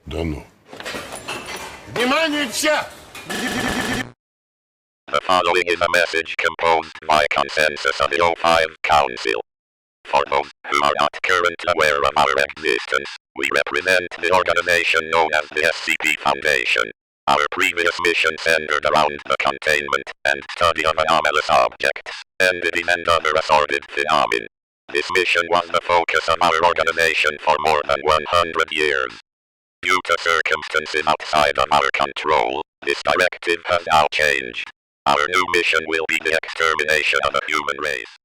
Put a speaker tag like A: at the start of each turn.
A: Да ну.
B: Внимание все!
C: The following is a message composed by consensus of the O5 Council. For those who are not currently aware of our existence, we represent the organization known as the SCP Foundation. Our previous mission centered around the containment and study of anomalous objects, entities and other assorted phenomena. This mission was the focus of our organization for more than 100 years. Due to circumstances outside of our control, this directive has now changed. Our new mission will be the extermination of the human race.